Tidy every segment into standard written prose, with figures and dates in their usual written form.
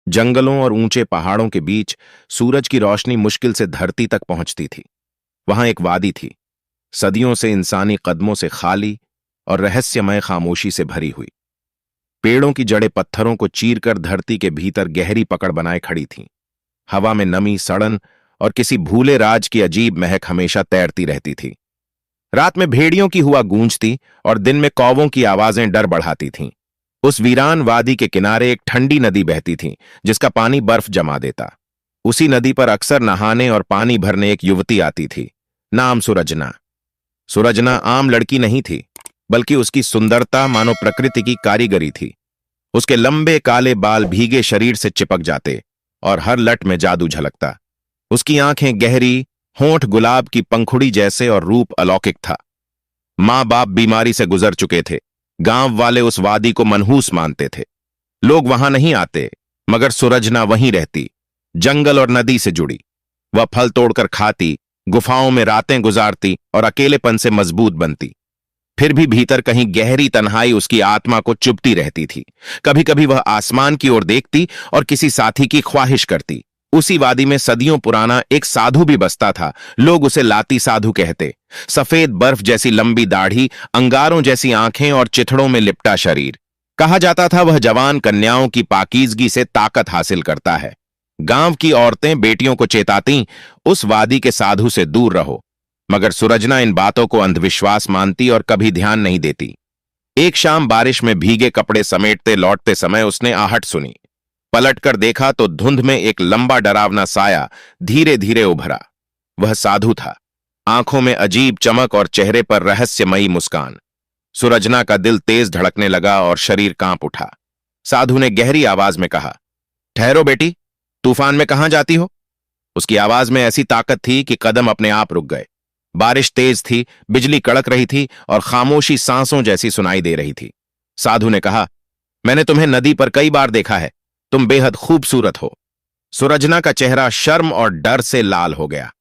जंगलों और ऊंचे पहाड़ों के बीच सूरज की रोशनी मुश्किल से धरती तक पहुंचती थी। वहां एक वादी थी, सदियों से इंसानी कदमों से खाली और रहस्यमय खामोशी से भरी हुई। पेड़ों की जड़ें पत्थरों को चीरकर धरती के भीतर गहरी पकड़ बनाए खड़ी थीं। हवा में नमी, सड़न और किसी भूले राज की अजीब महक हमेशा तैरती रहती थी। रात में भेड़ियों की हुआ गूंजती और दिन में कौवों की आवाजें डर बढ़ाती थीं। उस वीरान वादी के किनारे एक ठंडी नदी बहती थी, जिसका पानी बर्फ जमा देता। उसी नदी पर अक्सर नहाने और पानी भरने एक युवती आती थी, नाम सुरजना। सुरजना आम लड़की नहीं थी, बल्कि उसकी सुंदरता मानो प्रकृति की कारीगरी थी। उसके लंबे काले बाल भीगे शरीर से चिपक जाते और हर लट में जादू झलकता। उसकी आंखें गहरी, होंठ गुलाब की पंखुड़ी जैसे और रूप अलौकिक था। मां बाप बीमारी से गुजर चुके थे। गांव वाले उस वादी को मनहूस मानते थे। लोग वहां नहीं आते, मगर सुरजना वहीं रहती, जंगल और नदी से जुड़ी। वह फल तोड़कर खाती, गुफाओं में रातें गुजारती और अकेलेपन से मजबूत बनती। फिर भी भीतर कहीं गहरी तन्हाई उसकी आत्मा को चुभती रहती थी। कभी कभी वह आसमान की ओर देखती और किसी साथी की ख्वाहिश करती। उसी वादी में सदियों पुराना एक साधु भी बसता था। लोग उसे लाती साधु कहते। सफेद बर्फ जैसी लंबी दाढ़ी, अंगारों जैसी आंखें और चिथड़ों में लिपटा शरीर। कहा जाता था वह जवान कन्याओं की पाकीजगी से ताकत हासिल करता है। गांव की औरतें बेटियों को चेताती, उस वादी के साधु से दूर रहो। मगर सुरजना इन बातों को अंधविश्वास मानती और कभी ध्यान नहीं देती। एक शाम बारिश में भीगे कपड़े समेटते लौटते समय उसने आहट सुनी। पलटकर देखा तो धुंध में एक लंबा डरावना साया धीरे धीरे उभरा। वह साधु था, आंखों में अजीब चमक और चेहरे पर रहस्यमयी मुस्कान। सुरजना का दिल तेज धड़कने लगा और शरीर कांप उठा। साधु ने गहरी आवाज में कहा, ठहरो बेटी, तूफान में कहां जाती हो? उसकी आवाज में ऐसी ताकत थी कि कदम अपने आप रुक गए। बारिश तेज थी, बिजली कड़क रही थी और खामोशी सांसों जैसी सुनाई दे रही थी। साधु ने कहा, मैंने तुम्हें नदी पर कई बार देखा है, तुम बेहद खूबसूरत हो। सुरजना का चेहरा शर्म और डर से लाल हो गया।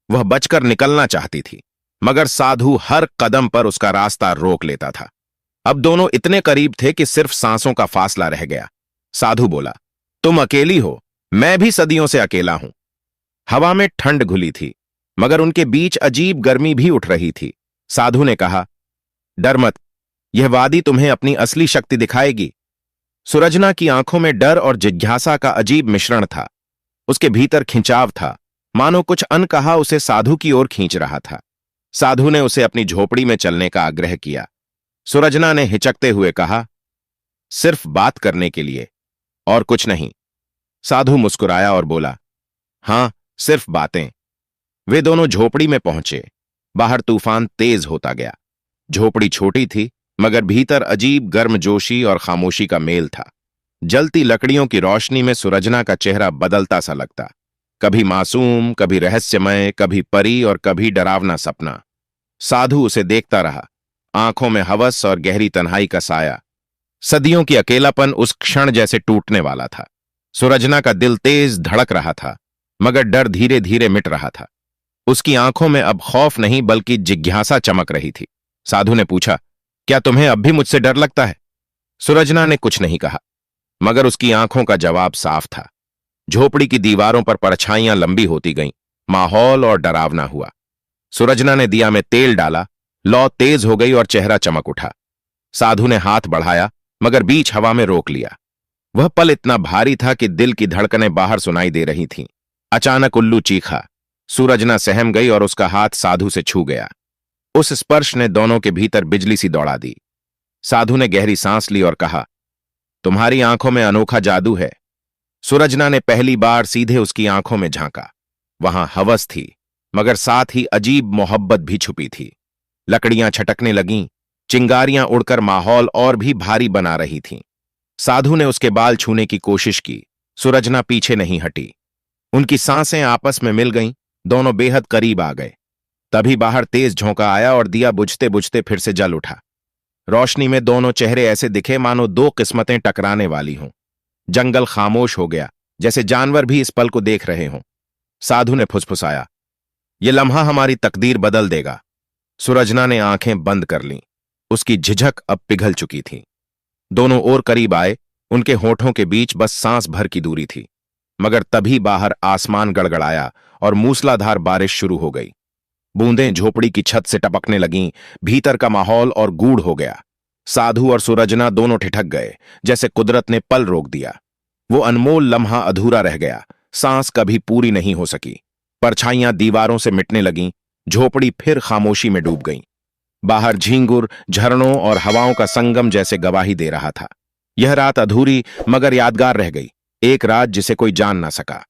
वह बचकर निकलना चाहती थी, मगर साधु हर कदम पर उसका रास्ता रोक लेता था। अब दोनों इतने करीब थे कि सिर्फ सांसों का फासला रह गया। साधु बोला, तुम अकेली हो, मैं भी सदियों से अकेला हूं। हवा में ठंड घुली थी, मगर उनके बीच अजीब गर्मी भी उठ रही थी। साधु ने कहा, डर मत, यह वादी तुम्हें अपनी असली शक्ति दिखाएगी। सुरजना की आंखों में डर और जिज्ञासा का अजीब मिश्रण था। उसके भीतर खिंचाव था, मानो कुछ अनकहा उसे साधु की ओर खींच रहा था। साधु ने उसे अपनी झोपड़ी में चलने का आग्रह किया। सुरजना ने हिचकते हुए कहा, सिर्फ बात करने के लिए, और कुछ नहीं। साधु मुस्कुराया और बोला, हां, सिर्फ बातें। वे दोनों झोपड़ी में पहुंचे। बाहर तूफान तेज होता गया। झोपड़ी छोटी थी, मगर भीतर अजीब गर्मजोशी और खामोशी का मेल था। जलती लकड़ियों की रोशनी में सुरजना का चेहरा बदलता सा लगता, कभी मासूम, कभी रहस्यमय, कभी परी और कभी डरावना सपना। साधु उसे देखता रहा, आंखों में हवस और गहरी तन्हाई का साया। सदियों की अकेलापन उस क्षण जैसे टूटने वाला था। सुरजना का दिल तेज धड़क रहा था, मगर डर धीरे धीरे मिट रहा था। उसकी आंखों में अब खौफ नहीं बल्कि जिज्ञासा चमक रही थी। साधु ने पूछा, क्या तुम्हें अब भी मुझसे डर लगता है? सुरजना ने कुछ नहीं कहा, मगर उसकी आंखों का जवाब साफ था। झोपड़ी की दीवारों पर परछाइयां लंबी होती गईं, माहौल और डरावना हुआ। सुरजना ने दिया में तेल डाला, लौ तेज हो गई और चेहरा चमक उठा। साधु ने हाथ बढ़ाया, मगर बीच हवा में रोक लिया। वह पल इतना भारी था कि दिल की धड़कनें बाहर सुनाई दे रही थीं। अचानक उल्लू चीखा। सुरजना सहम गई और उसका हाथ साधु से छू गया। उस स्पर्श ने दोनों के भीतर बिजली सी दौड़ा दी। साधु ने गहरी सांस ली और कहा, तुम्हारी आंखों में अनोखा जादू है। सुरजना ने पहली बार सीधे उसकी आंखों में झांका। वहां हवस थी, मगर साथ ही अजीब मोहब्बत भी छुपी थी। लकड़ियां छटकने लगीं, चिंगारियां उड़कर माहौल और भी भारी बना रही थीं। साधु ने उसके बाल छूने की कोशिश की। सुरजना पीछे नहीं हटी। उनकी सांसें आपस में मिल गईं, दोनों बेहद करीब आ गए। तभी बाहर तेज झोंका आया और दिया बुझते बुझते फिर से जल उठा। रोशनी में दोनों चेहरे ऐसे दिखे मानो दो किस्मतें टकराने वाली हों। जंगल खामोश हो गया, जैसे जानवर भी इस पल को देख रहे हों। साधु ने फुसफुसाया, यह लम्हा हमारी तकदीर बदल देगा। सुरजना ने आंखें बंद कर लीं। उसकी झिझक अब पिघल चुकी थी। दोनों और करीब आए, उनके होठों के बीच बस सांस भर की दूरी थी, मगर तभी बाहर आसमान गड़गड़ाया और मूसलाधार बारिश शुरू हो गई। बूंदें झोपड़ी की छत से टपकने लगीं, भीतर का माहौल और गूढ़ हो गया। साधु और सुरजना दोनों ठिठक गए, जैसे कुदरत ने पल रोक दिया। वो अनमोल लम्हा अधूरा रह गया, सांस कभी पूरी नहीं हो सकी। परछाइयां दीवारों से मिटने लगीं, झोपड़ी फिर खामोशी में डूब गई। बाहर झींगुर, झरनों और हवाओं का संगम जैसे गवाही दे रहा था। यह रात अधूरी मगर यादगार रह गई, एक रात जिसे कोई जान ना सका।